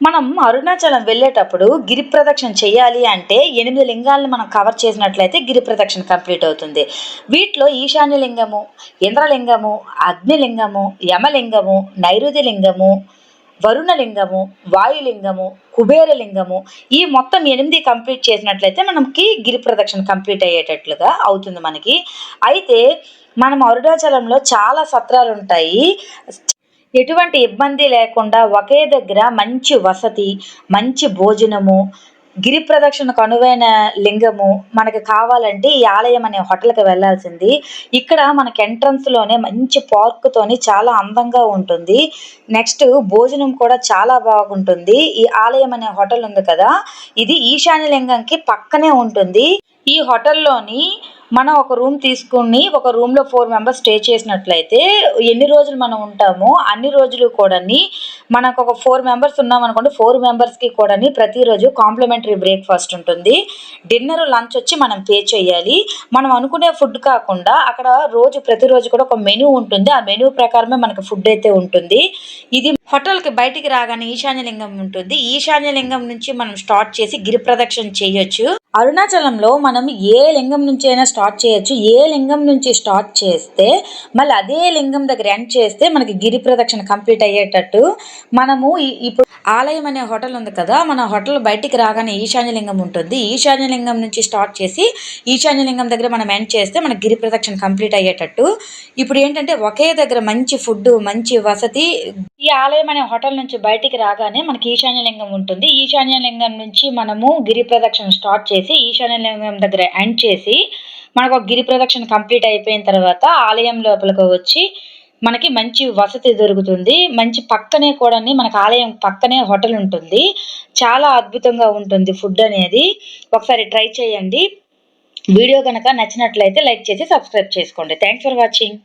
మనం అరుణాచలం వెళ్ళేటప్పుడు గిరి ప్రదక్షిణ చేయాలి అంటే 8 లింగాలను మనం కవర్ చేసినట్లయితే గిరి ప్రదక్షిణ కంప్లీట్ అవుతుంది. వీటిలో ఈశాన్య లింగము, ఇంద్రలింగము, అగ్నిలింగము, యమలింగము, నైరుతి లింగము, వరుణలింగము, వాయులింగము, కుబేరలింగము ఈ మొత్తం 8 కంప్లీట్ చేసినట్లయితే మనకి గిరి ప్రదక్షిణ కంప్లీట్ అయ్యేటట్లుగా అవుతుంది మనకి. అయితే మనం అరుణాచలంలో చాలా సత్రాలుంటాయి. ఎటువంటి ఇబ్బంది లేకుండా ఒకే దగ్గర మంచి వసతి, మంచి భోజనము, గిరి ప్రదక్షిణకు అనువైన లింగము మనకి కావాలంటే ఈ ఆలయం అనే హోటల్‌కి వెళ్ళాల్సింది. ఇక్కడ మనకి ఎంట్రన్స్‌లోనే మంచి పార్క్‌తోని చాలా అందంగా ఉంటుంది. నెక్స్ట్ భోజనం కూడా చాలా బాగుంటుంది. ఈ ఆలయం అనే హోటల్ ఉంది కదా! ఇది ఈశాన్య లింగంకి పక్కనే ఉంటుంది. ఈ హోటల్‌లోని మనం ఒక రూమ్ తీసుకొని ఒక రూమ్‌లో 4 మెంబర్స్ స్టే చేసినట్లయితే ఎన్ని రోజులు మనం ఉంటామో అన్ని రోజులు కూడాని మనకొక 4 మెంబర్స్ ఉన్నామనుకోండి 4 మెంబర్స్‌కి కూడాని ప్రతిరోజు కాంప్లిమెంటరీ బ్రేక్‌ఫాస్ట్ ఉంటుంది. డిన్నర్, లంచ్ వచ్చి మనం పే చేయాలి. మనం అనుకునే ఫుడ్ కాకుండా అక్కడ ప్రతిరోజు కూడా ఒక మెనూ ఉంటుంది. ఆ మెనూ ప్రకారమే మనకు ఫుడ్ అయితే ఉంటుంది. ఇది హోటల్‌కి బయటికి రాగానే ఈశాన్య లింగం ఉంటుంది. ఈశాన్య లింగం నుంచి మనం స్టార్ట్ చేసి గిరి ప్రదక్షిణ చేయొచ్చు. అరుణాచలంలో మనం ఏ లింగం నుంచి అయినా స్టార్ట్ చేయొచ్చు. ఏ లింగం నుంచి స్టార్ట్ చేస్తే మళ్ళీ అదే లింగం దగ్గర ఎండ్ చేస్తే మనకి గిరి ప్రదక్షిణ కంప్లీట్ అయ్యేటట్టు మనము ఇప్పుడు ఆలయం అనే హోటల్ ఉంది కదా! మన హోటల్ బయటికి రాగానే ఈశాన్య లింగం ఉంటుంది. ఈశాన్య లింగం నుంచి స్టార్ట్ చేసి ఈశాన్య లింగం దగ్గర మనం ఎండ్ చేస్తే మనకి గిరి ప్రదక్షిణ కంప్లీట్ అయ్యేటట్టు. ఇప్పుడు ఏంటంటే ఒకే దగ్గర మంచి ఫుడ్, మంచి వసతి. ఈ ఆలయం అనే హోటల్ నుంచి బయటికి రాగానే మనకి ఈశాన్య లింగం ఉంటుంది. ఈశాన్య లింగం నుంచి మనము గిరి ప్రదక్షిణ స్టార్ట్ చేసి ఈశాన్య లింగం దగ్గర ఎండ్ చేసి మనకు ఒక గిరి ప్రదక్షిణ కంప్లీట్ అయిపోయిన తర్వాత ఆలయం లోపలికి వచ్చి మనకి మంచి వసతి దొరుకుతుంది. మంచి పక్కనే కూడాని మనకి ఆలయం పక్కనే హోటల్ ఉంటుంది. చాలా అద్భుతంగా ఉంటుంది ఫుడ్ అనేది. ఒకసారి ట్రై చేయండి. వీడియో గనక నచ్చినట్లయితే లైక్ చేసి సబ్స్క్రైబ్ చేసుకోండి. Thanks for watching.